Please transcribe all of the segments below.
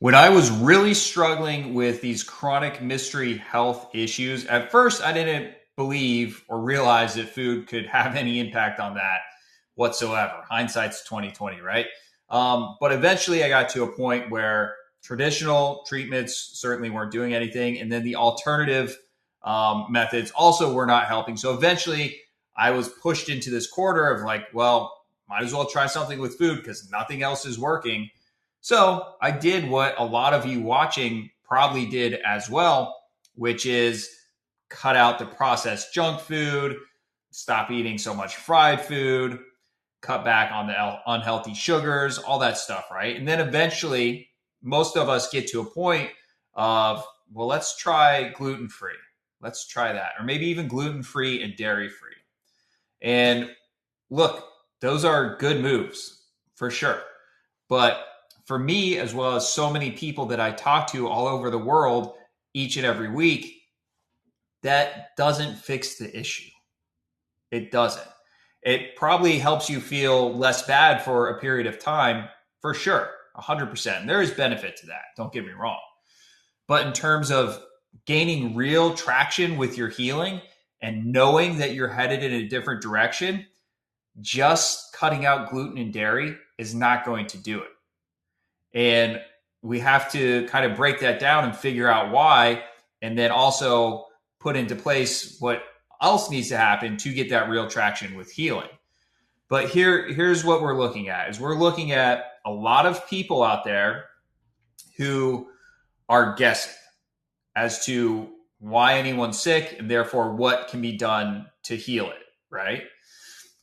When I was really struggling with these chronic mystery health issues, at first I didn't believe or realize that food could have any impact on that whatsoever. Hindsight's 2020, right? But eventually I got to a point where traditional treatments certainly weren't doing anything, and then the alternative methods also were not helping. So eventually I was pushed into this corner of like, well, might as well try something with food because nothing else is working. So I did what a lot of you watching probably did as well, which is cut out the processed junk food, stop eating so much fried food, cut back on the unhealthy sugars, all that stuff, right? And then eventually, most of us get to a point of, well, let's try gluten free. Let's try that. Or maybe even gluten free and dairy free. And look, those are good moves for sure. But for me, as well as so many people that I talk to all over the world each and every week, that doesn't fix the issue. It doesn't. It probably helps you feel less bad for a period of time, for sure, 100%. And there is benefit to that, don't get me wrong. But in terms of gaining real traction with your healing and knowing that you're headed in a different direction, just cutting out gluten and dairy is not going to do it. And we have to kind of break that down and figure out why, and then also put into place what else needs to happen to get that real traction with healing. But here's what we're looking at is we're looking at a lot of people out there who are guessing as to why anyone's sick and therefore what can be done to heal it, right?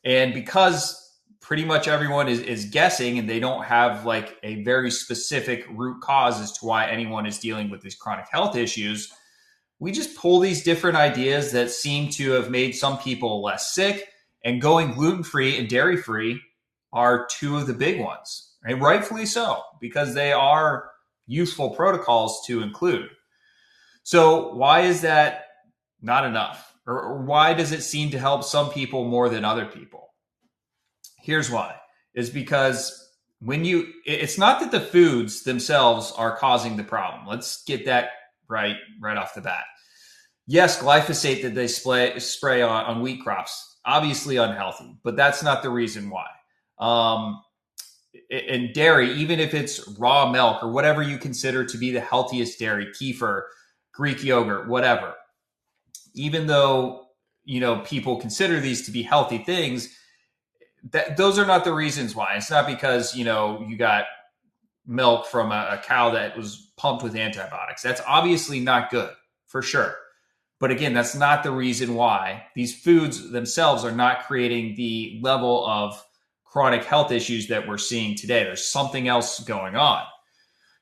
And because pretty much everyone is guessing and they don't have like a very specific root cause as to why anyone is dealing with these chronic health issues, we just pull these different ideas that seem to have made some people less sick, and going gluten-free and dairy-free are two of the big ones, and rightfully so, because they are useful protocols to include. So why is that not enough? Or why does it seem to help some people more than other people? Here's why, is because it's not that the foods themselves are causing the problem. Let's get that right off the bat. Yes, glyphosate that they spray on wheat crops, obviously unhealthy, but that's not the reason why. And dairy, even if it's raw milk or whatever you consider to be the healthiest dairy, kefir, Greek yogurt, whatever, even though, people consider these to be healthy things, those are not the reasons why. It's not because, you got milk from a cow that was pumped with antibiotics. That's obviously not good, for sure. But again, that's not the reason why. These foods themselves are not creating the level of chronic health issues that we're seeing today. There's something else going on.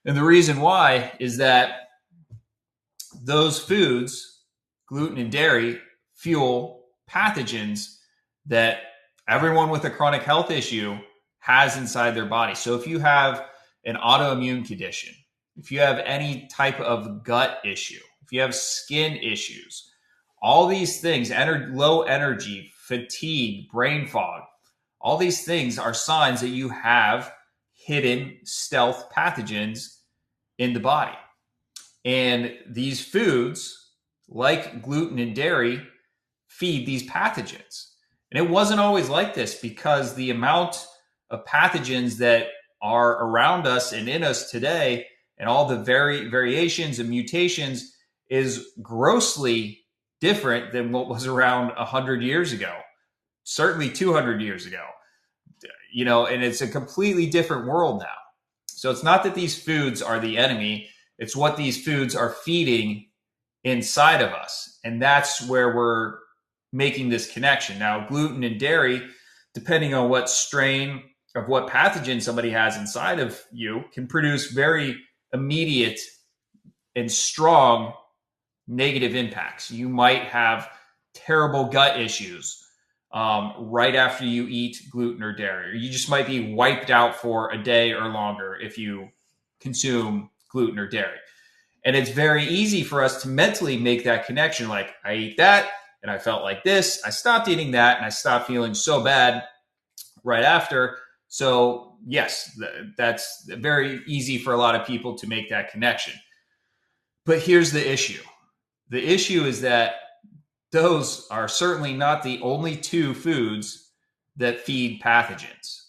And the reason why is that those foods, gluten and dairy, fuel pathogens that everyone with a chronic health issue has inside their body. So if you have an autoimmune condition, if you have any type of gut issue, if you have skin issues, all these things, low energy, fatigue, brain fog, all these things are signs that you have hidden stealth pathogens in the body. And these foods, like gluten and dairy, feed these pathogens. And it wasn't always like this, because the amount of pathogens that are around us and in us today and all the variations and mutations is grossly different than what was around 100 years ago, certainly 200 years ago, and it's a completely different world now. So it's not that these foods are the enemy, it's what these foods are feeding inside of us. And that's where we're making this connection. Now, gluten and dairy, depending on what strain of what pathogen somebody has inside of you, can produce very immediate and strong negative impacts. You might have terrible gut issues right after you eat gluten or dairy, or you just might be wiped out for a day or longer if you consume gluten or dairy. And it's very easy for us to mentally make that connection. Like, I ate that and I felt like this, I stopped eating that and I stopped feeling so bad right after. So yes, that's very easy for a lot of people to make that connection. But here's the issue. The issue is that those are certainly not the only two foods that feed pathogens.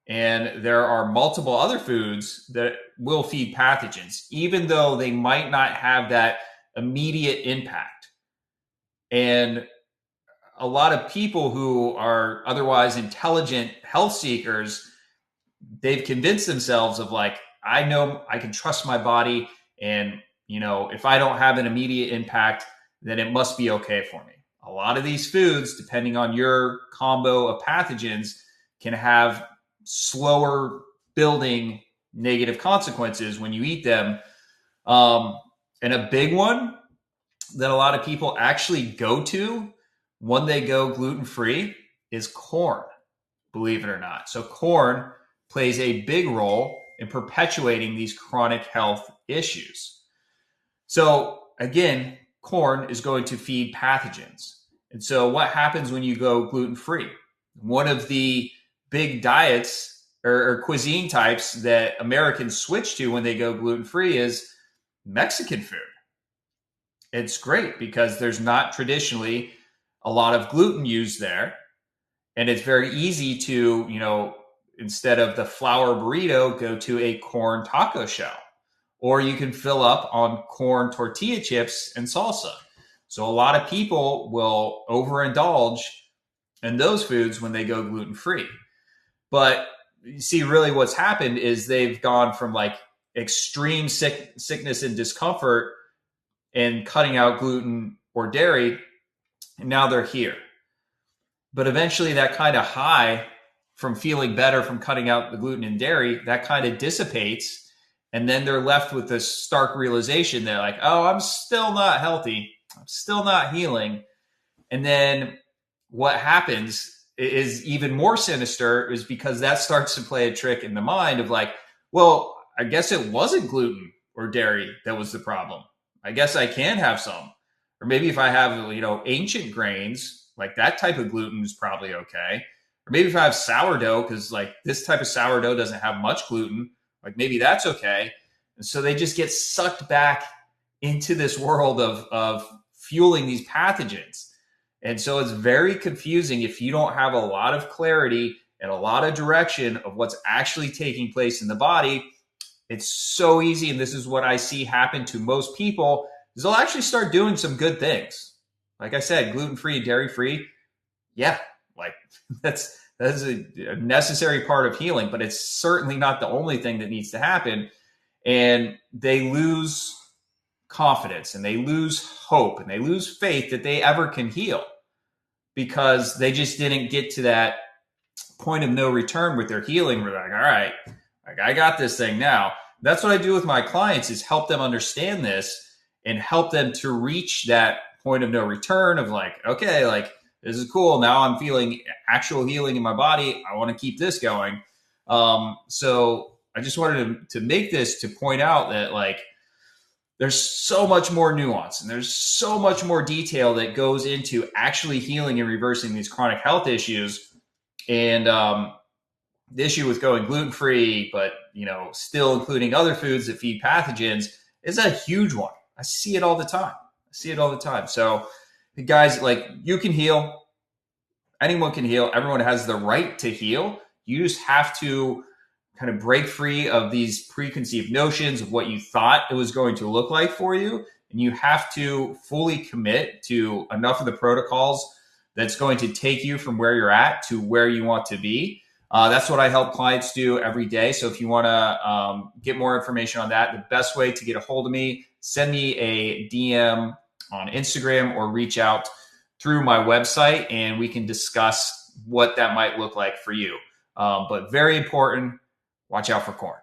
And there are multiple other foods that will feed pathogens, even though they might not have that immediate impact. And a lot of people who are otherwise intelligent health seekers, they've convinced themselves of like, I know I can trust my body. And, if I don't have an immediate impact, then it must be okay for me. A lot of these foods, depending on your combo of pathogens, can have slower building negative consequences when you eat them. And a big one that a lot of people actually go to when they go gluten-free is corn, believe it or not. So corn plays a big role in perpetuating these chronic health issues. So again, corn is going to feed pathogens. And so what happens when you go gluten-free? One of the big diets or cuisine types that Americans switch to when they go gluten-free is Mexican food. It's great because there's not traditionally a lot of gluten used there. And it's very easy to, instead of the flour burrito, go to a corn taco shell. Or you can fill up on corn tortilla chips and salsa. So a lot of people will overindulge in those foods when they go gluten-free. But you see, really what's happened is they've gone from like extreme sickness and discomfort and cutting out gluten or dairy, and now they're here. But eventually that kind of high from feeling better from cutting out the gluten and dairy, that kind of dissipates. And then they're left with this stark realization. They're like, oh, I'm still not healthy. I'm still not healing. And then what happens is even more sinister, is because that starts to play a trick in the mind of like, well, I guess it wasn't gluten or dairy that was the problem. I guess I can have some. Or maybe if I have, ancient grains, like that type of gluten is probably okay. Or maybe if I have sourdough, because like this type of sourdough doesn't have much gluten, like maybe that's okay. And so they just get sucked back into this world of fueling these pathogens. And so it's very confusing if you don't have a lot of clarity and a lot of direction of what's actually taking place in the body. It's so easy, and this is what I see happen to most people, is they'll actually start doing some good things. Like I said, gluten-free, dairy-free, yeah, like that's a necessary part of healing, but it's certainly not the only thing that needs to happen. And they lose confidence and they lose hope and they lose faith that they ever can heal because they just didn't get to that point of no return with their healing. We're like, all right, like I got this thing now. That's what I do with my clients, is help them understand this and help them to reach that point of no return of like, okay, like this is cool. Now I'm feeling actual healing in my body. I want to keep this going. So I just wanted to make this to point out that like there's so much more nuance and there's so much more detail that goes into actually healing and reversing these chronic health issues. And the issue with going gluten-free, but still including other foods that feed pathogens, is a huge one. I see it all the time. So guys, like, you can heal. Anyone can heal. Everyone has the right to heal. You just have to kind of break free of these preconceived notions of what you thought it was going to look like for you. And you have to fully commit to enough of the protocols that's going to take you from where you're at to where you want to be. That's what I help clients do every day. So if you want to get more information on that, the best way to get a hold of me, send me a DM on Instagram or reach out through my website and we can discuss what that might look like for you. But very important, watch out for corn.